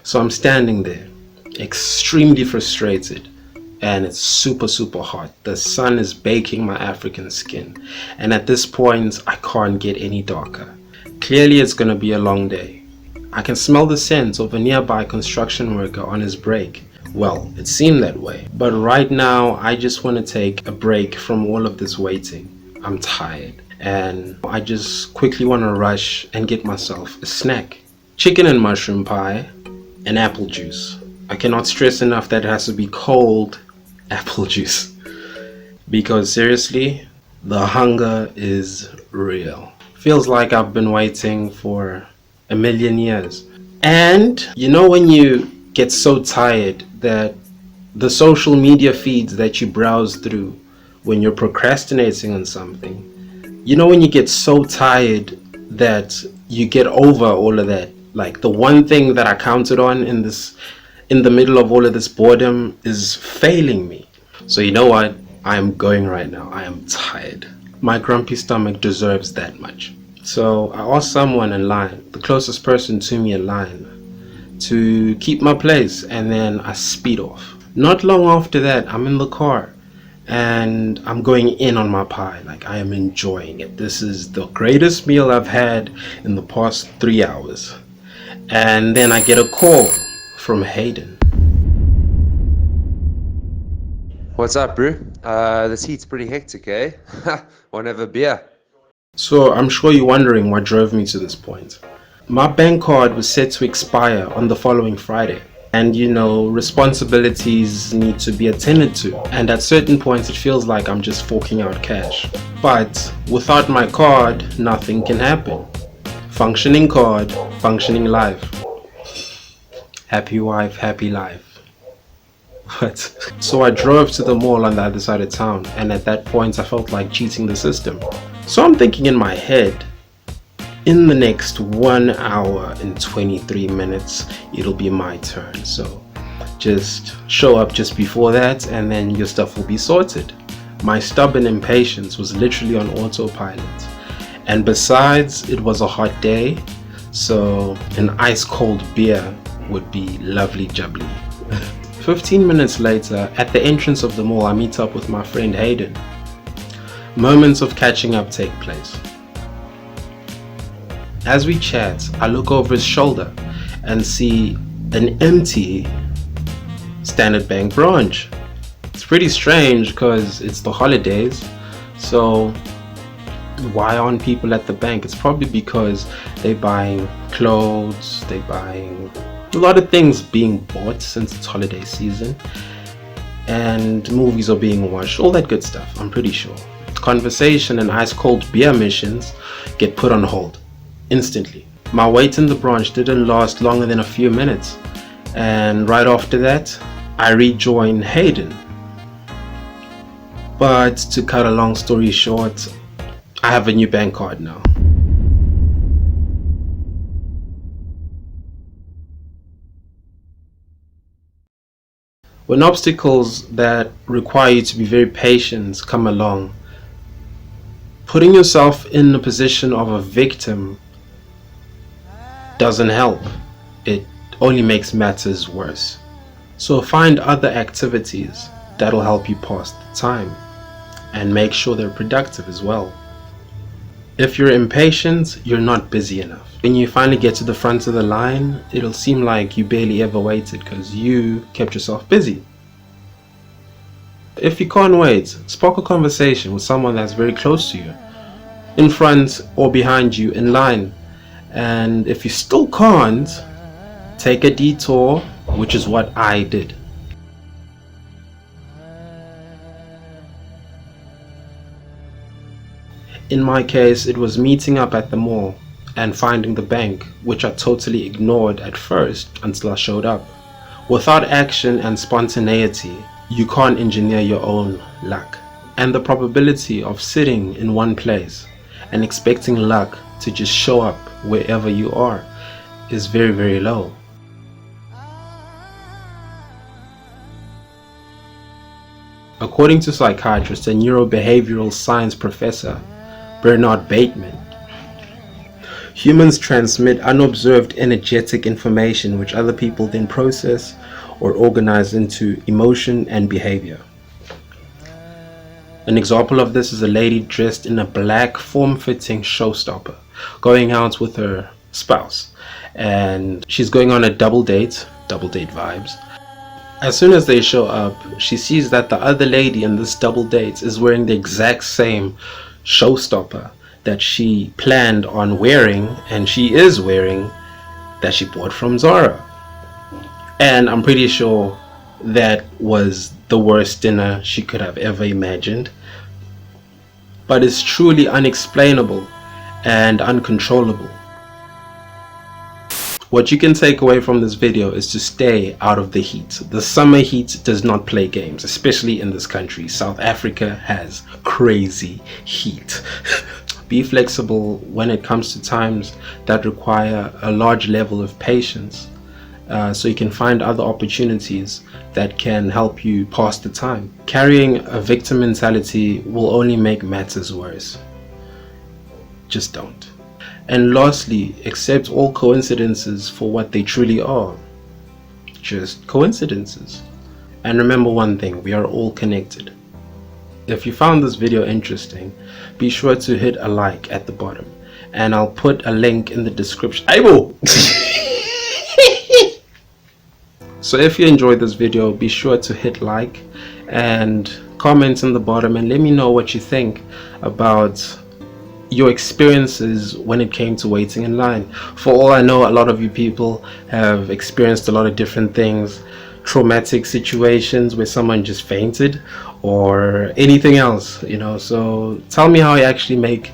So I'm standing there, extremely frustrated, and it's super hot. The sun is baking my African skin, and at this point I can't get any darker. Clearly it's gonna be a long day. I can smell the scent of a nearby construction worker on his break. Well, it seemed that way. But right now I just want to take a break from all of this waiting. I'm tired, and I just quickly want to rush and get myself a snack. Chicken and mushroom pie and apple juice. I cannot stress enough that it has to be cold apple juice, because seriously, the hunger is real. Feels like I've been waiting for a million years. And you know when you get so tired that the social media feeds that you browse through when you're procrastinating on something, you know when you get so tired that you get over all of that, like the one thing that I counted on in the middle of all of this boredom is failing me. So you know what? I am going right now. I am tired. My grumpy stomach deserves that much. So I asked someone in line, the closest person to me in line, to keep my place, and then I speed off. Not long after that, I'm in the car and I'm going in on my pie. Like, I am enjoying it. This is the greatest meal I've had in the past 3 hours. And then I get a call from Hayden. What's up, bro? This heat's pretty hectic, eh? Wanna have a beer? So I'm sure you're wondering what drove me to this point. My bank card was set to expire on the following Friday. And you know, responsibilities need to be attended to. And at certain points it feels like I'm just forking out cash. But without my card, nothing can happen. Functioning card, functioning life. Happy wife, happy life. What? So I drove to the mall on the other side of town, and at that point I felt like cheating the system. So I'm thinking in my head, in the next 1 hour and 23 minutes, it'll be my turn. So just show up just before that and then your stuff will be sorted. My stubborn impatience was literally on autopilot. And besides, it was a hot day, so an ice cold beer would be lovely jubbly. 15 minutes later, at the entrance of the mall, I meet up with my friend Hayden. Moments of catching up take place. As we chat, I look over his shoulder and see an empty Standard Bank branch. It's pretty strange because it's the holidays, so why aren't people at the bank? It's probably because they're buying clothes, they're buying a lot of things being bought since it's holiday season, and movies are being watched, all that good stuff, I'm pretty sure. Conversation and ice cold beer missions get put on hold instantly. My wait in the branch didn't last longer than a few minutes, and right after that I rejoin Hayden. But to cut a long story short, I have a new bank card now. When obstacles that require you to be very patient come along, putting yourself in the position of a victim doesn't help. It only makes matters worse. So find other activities that'll help you pass the time and make sure they're productive as well. If you're impatient, you're not busy enough. When you finally get to the front of the line, it'll seem like you barely ever waited because you kept yourself busy. If you can't wait, spark a conversation with someone that's very close to you, in front or behind you in line. And if you still can't, take a detour, which is what I did. In my case, it was meeting up at the mall and finding the bank, which I totally ignored at first until I showed up. Without action and spontaneity, you can't engineer your own luck. And the probability of sitting in one place and expecting luck to just show up wherever you are is very, very low. According to psychiatrist and neurobehavioral science professor Bernard Bateman, Humans transmit unobserved energetic information which other people then process or organize into emotion and behavior. An example of this is a lady dressed in a black form-fitting showstopper going out with her spouse, and she's going on a double date vibes. As soon as they show up, she sees that the other lady in this double date is wearing the exact same showstopper that she planned on wearing, and she is wearing, that she bought from Zara. And I'm pretty sure that was the worst dinner she could have ever imagined. But it's truly unexplainable and uncontrollable. What you can take away from this video is to stay out of the heat. The summer heat does not play games, especially in this country. South Africa has crazy heat. Be flexible when it comes to times that require a large level of patience, so you can find other opportunities that can help you pass the time. Carrying a victim mentality will only make matters worse. Just don't. And lastly, accept all coincidences for what they truly are. Just coincidences. And remember one thing, we are all connected. If you found this video interesting, be sure to hit a like at the bottom, and I'll put a link in the description. So if you enjoyed this video, be sure to hit like and comment in the bottom and let me know what you think about your experiences when it came to waiting in line. For all I know, a lot of you people have experienced a lot of different things, traumatic situations where someone just fainted or anything else, so tell me how you actually make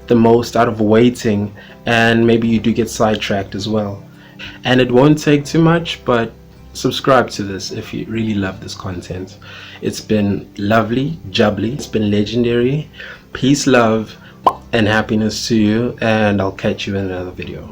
the most out of waiting, and maybe you do get sidetracked as well. And it won't take too much, but subscribe to this if you really love this content. It's been lovely, jubbly, it's been legendary. Peace, love, and happiness to you, and I'll catch you in another video.